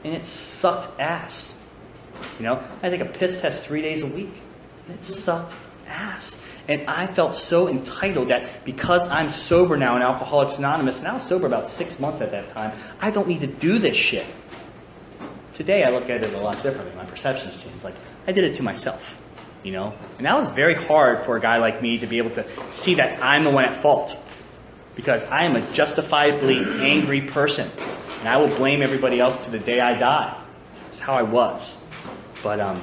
Speaker 1: and it sucked ass. I had to take a piss test 3 days a week, and it sucked ass. And I felt so entitled that because I'm sober now in Alcoholics Anonymous, and I was sober about 6 months at that time, I don't need to do this shit. Today I look at it a lot differently. My perception's changed. Like, I did it to myself, And that was very hard for a guy like me to be able to see that I'm the one at fault. Because I am a justifiably angry person. And I will blame everybody else to the day I die. That's how I was. But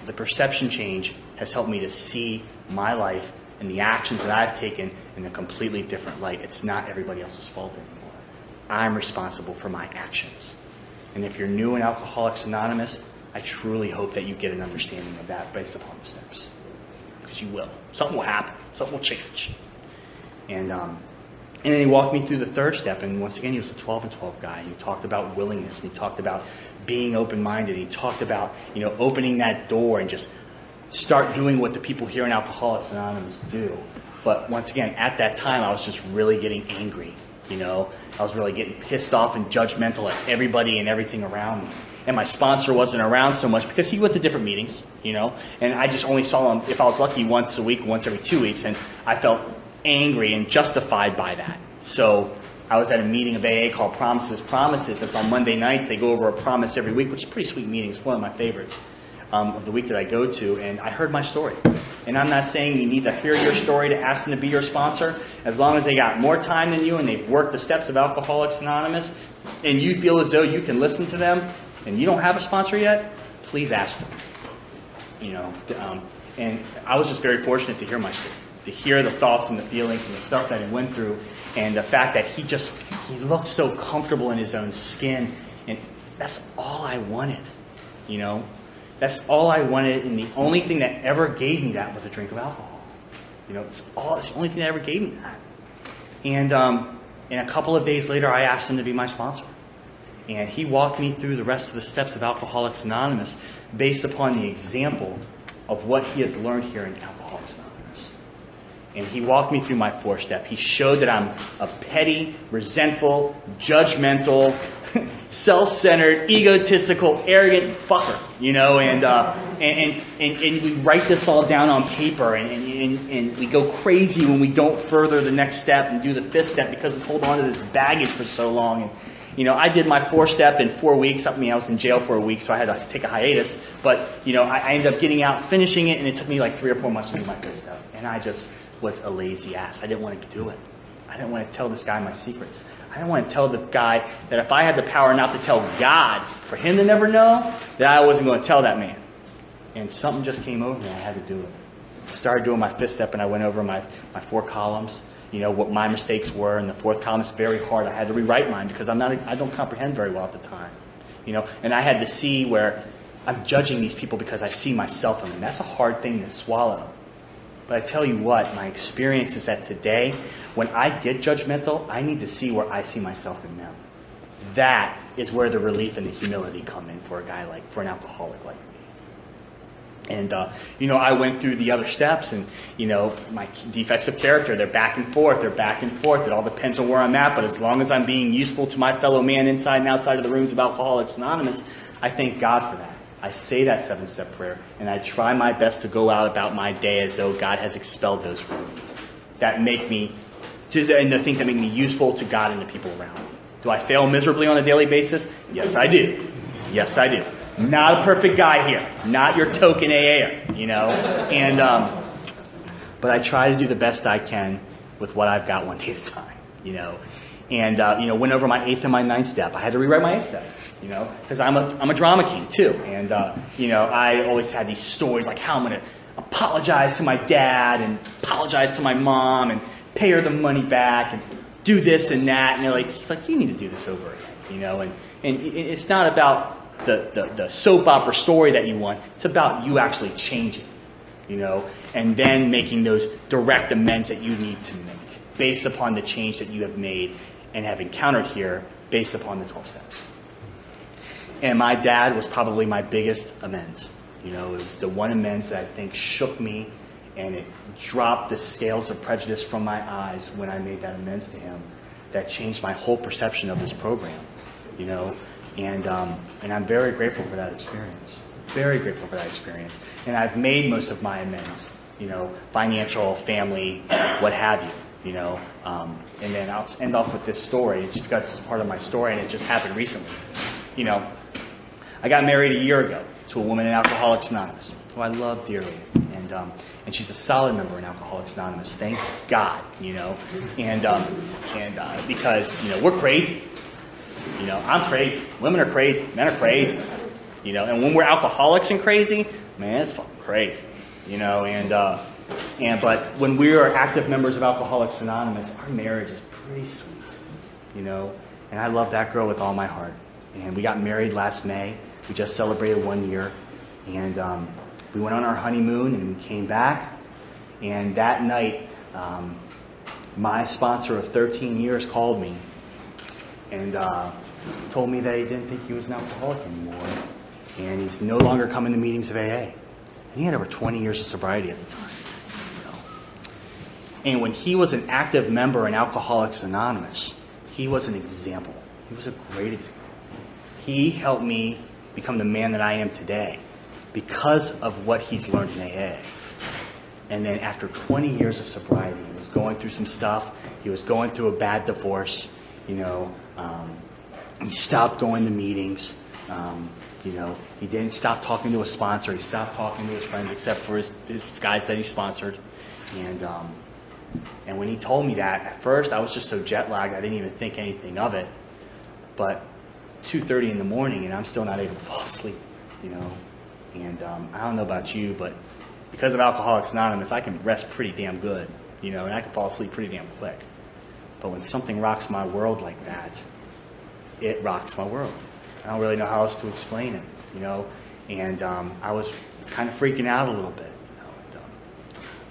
Speaker 1: the perception change has helped me to see my life and the actions that I've taken in a completely different light. It's not everybody else's fault anymore. I'm responsible for my actions. And if you're new in Alcoholics Anonymous, I truly hope that you get an understanding of that based upon the steps. Because you will. Something will happen. Something will change. And then he walked me through the third step. And once again, he was the 12 and 12 guy. And he talked about willingness. And he talked about being open-minded. And he talked about, opening that door and just start doing what the people here in Alcoholics Anonymous do. But once again, at that time, I was just really getting angry. I was really getting pissed off and judgmental at everybody and everything around me. And my sponsor wasn't around so much because he went to different meetings, and I just only saw him, if I was lucky, once a week, once every 2 weeks, and I felt angry and justified by that. So I was at a meeting of AA called Promises. It's on Monday nights. They go over a promise every week, which is a pretty sweet meeting. It's one of my favorites of the week that I go to, and I heard my story. And I'm not saying you need to hear your story to ask them to be your sponsor. As long as they got more time than you and they've worked the steps of Alcoholics Anonymous, and you feel as though you can listen to them, and you don't have a sponsor yet, please ask them. And I was just very fortunate to hear my story, to hear the thoughts and the feelings and the stuff that he went through, and the fact that he looked so comfortable in his own skin, and that's all I wanted, That's all I wanted, and the only thing that ever gave me that was a drink of alcohol. It's the only thing that ever gave me that. And a couple of days later, I asked him to be my sponsor. And he walked me through the rest of the steps of Alcoholics Anonymous based upon the example of what he has learned here in Alcoholics Anonymous. And he walked me through my 4th step. He showed that I'm a petty, resentful, judgmental, self-centered, egotistical, arrogant fucker, and we write this all down on paper, and we go crazy when we don't further the next step and do the 5th step because we hold on to this baggage for so long. And I did my 4th step in 4 weeks. I was in jail for a week, so I had to take a hiatus. But I ended up getting out, finishing it, and it took me like 3 or 4 months to do my 5th step. And I just was a lazy ass. I didn't want to do it. I didn't want to tell this guy my secrets. I didn't want to tell the guy that if I had the power not to tell God, for him to never know, that I wasn't going to tell that man. And something just came over me. I had to do it. I started doing my 5th step, and I went over my 4 columns, what my mistakes were. And the 4th column is very hard. I had to rewrite mine because I don't comprehend very well at the time. And I had to see where I'm judging these people because I see myself in them. That's a hard thing to swallow. But I tell you what, my experience is that today, when I get judgmental, I need to see where I see myself in them. That is where the relief and the humility come in for an alcoholic like me. And, I went through the other steps and, my defects of character, they're back and forth. It all depends on where I'm at. But as long as I'm being useful to my fellow man inside and outside of the rooms of Alcoholics Anonymous, I thank God for that. I say that 7-step prayer, and I try my best to go out about my day as though God has expelled those from me. That make me, and the things that make me useful to God and the people around me. Do I fail miserably on a daily basis? Yes, I do. Yes, I do. Not a perfect guy here. Not your token AA'er, you know. And but I try to do the best I can with what I've got one day at a time, you know. And went over my 8th and my 9th step. I had to rewrite my 8th step, you know, because I'm a drama king too. And I always had these stories like how I'm going to apologize to my dad and apologize to my mom and pay her the money back and do this and that. And he's like, you need to do this over again, you know. And it's not about the soap opera story that you want. It's about you actually changing, you know, and then making those direct amends that you need to make based upon the change that you have made and have encountered here based upon the 12 steps. And my dad was probably my biggest amends. You know, it was the one amends that I think shook me, and it dropped the scales of prejudice from my eyes when I made that amends to him. That changed my whole perception of this program, you know. And I'm very grateful for that experience. Very grateful for that experience. And I've made most of my amends, you know, financial, family, what have you, you know. And then I'll end off with this story, just because it's part of my story, and it just happened recently. You know, I got married a year ago to a woman in Alcoholics Anonymous, who I love dearly. And she's a solid member in Alcoholics Anonymous, thank God, you know. And because, you know, we're crazy. You know, I'm crazy. Women are crazy. Men are crazy. You know, and when we're alcoholics and crazy, man, it's fucking crazy. You know, but when we are active members of Alcoholics Anonymous, our marriage is pretty sweet. You know, and I love that girl with all my heart. And we got married last May. We just celebrated 1 year. And we went on our honeymoon and we came back. And that night, my sponsor of 13 years called me and told me that he didn't think he was an alcoholic anymore. And he's no longer coming to meetings of AA. And he had over 20 years of sobriety at the time. You know? And when he was an active member in Alcoholics Anonymous, he was an example. He was a great example. He helped me become the man that I am today because of what he's learned in AA. And then after 20 years of sobriety, he was going through some stuff. He was going through a bad divorce. You know, he stopped going to meetings. You know, he didn't stop talking to a sponsor. He stopped talking to his friends except for his guys that he sponsored. And when he told me that, at first I was just so jet lagged I didn't even think anything of it. But 2:30 in the morning and I'm still not able to fall asleep, you know. And I don't know about you, but because of Alcoholics Anonymous, I can rest pretty damn good, you know, and I can fall asleep pretty damn quick. But when something rocks my world like that, it rocks my world. I don't really know how else to explain it, you know. And I was kind of freaking out a little bit, you know.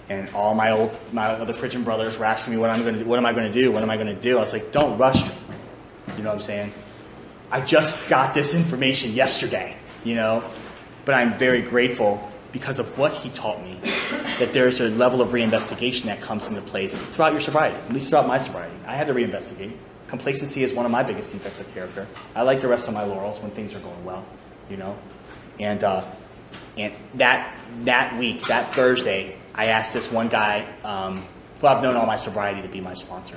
Speaker 1: And all my other Pridgeon brothers were asking me what am I going to do? I was like, don't rush me. You know what I'm saying? I just got this information yesterday, you know. But I'm very grateful because of what he taught me, that there's a level of reinvestigation that comes into place throughout your sobriety, at least throughout my sobriety. I had to reinvestigate. Complacency is one of my biggest defects of character. I like to rest on my laurels when things are going well, you know. And that week, that Thursday, I asked this one guy who I've known all my sobriety to be my sponsor.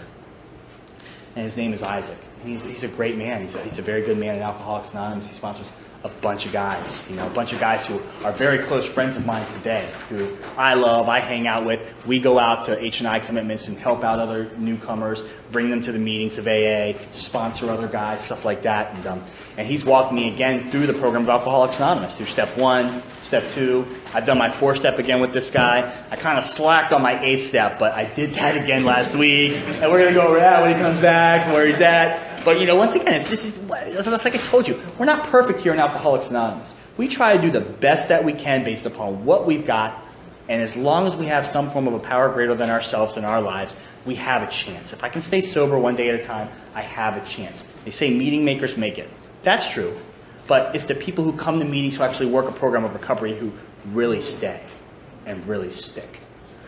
Speaker 1: And his name is Isaac. And he's a great man. He's a very good man in Alcoholics Anonymous. He sponsors a bunch of guys, you know, a bunch of guys who are very close friends of mine today, who I love, I hang out with. We go out to H&I commitments and help out other newcomers, bring them to the meetings of AA, sponsor other guys, stuff like that. And he's walked me again through the program of Alcoholics Anonymous, through step 1, step 2. I've done my 4th step again with this guy. I kind of slacked on my 8th step, but I did that again last week. And we're going to go over that when he comes back and where he's at. But, you know, once again, it's like I told you, we're not perfect here in Alcoholics Anonymous. We try to do the best that we can based upon what we've got. And as long as we have some form of a power greater than ourselves in our lives, we have a chance. If I can stay sober one day at a time, I have a chance. They say meeting makers make it. That's true. But it's the people who come to meetings who actually work a program of recovery who really stay and really stick.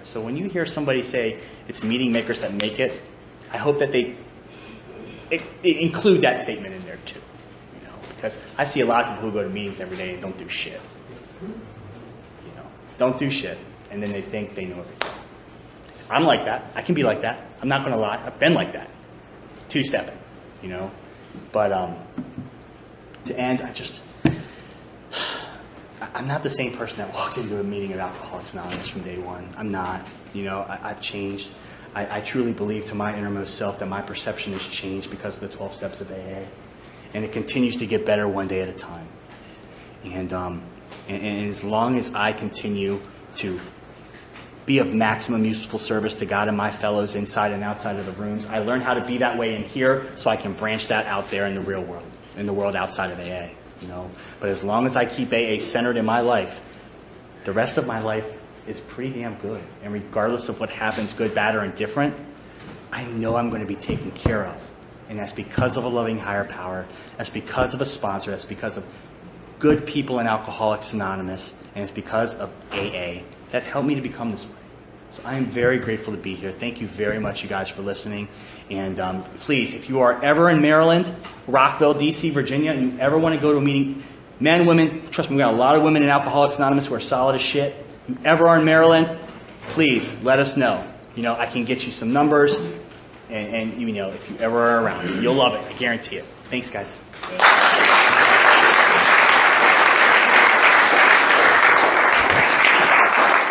Speaker 1: So when you hear somebody say it's meeting makers that make it, I hope that they include that statement in there too, you know, because I see a lot of people who go to meetings every day and don't do shit. You know, don't do shit, and then they think they know everything. I'm like that. I can be like that. I'm not going to lie. I've been like that. 2-stepping, you know, But to end, I'm not the same person that walked into a meeting of Alcoholics Anonymous from day one. I'm not. I've changed. I truly believe to my innermost self that my perception has changed because of the 12 steps of AA. And it continues to get better one day at a time. And as long as I continue to be of maximum useful service to God and my fellows inside and outside of the rooms, I learn how to be that way in here so I can branch that out there in the real world, in the world outside of AA. But as long as I keep AA centered in my life, the rest of my life is pretty damn good. And regardless of what happens, good, bad, or indifferent, I know I'm going to be taken care of. And that's because of a loving higher power. That's because of a sponsor. That's because of good people in Alcoholics Anonymous. And it's because of AA that helped me to become this way. So I am very grateful to be here. Thank you very much, you guys, for listening. And please, if you are ever in Maryland, Rockville, D.C., Virginia, and you ever want to go to a meeting, men, women, trust me, we got a lot of women in Alcoholics Anonymous who are solid as shit. If you ever are in Maryland, please let us know. I can get you some numbers. And if you ever are around, you'll love it. I guarantee it. Thanks, guys.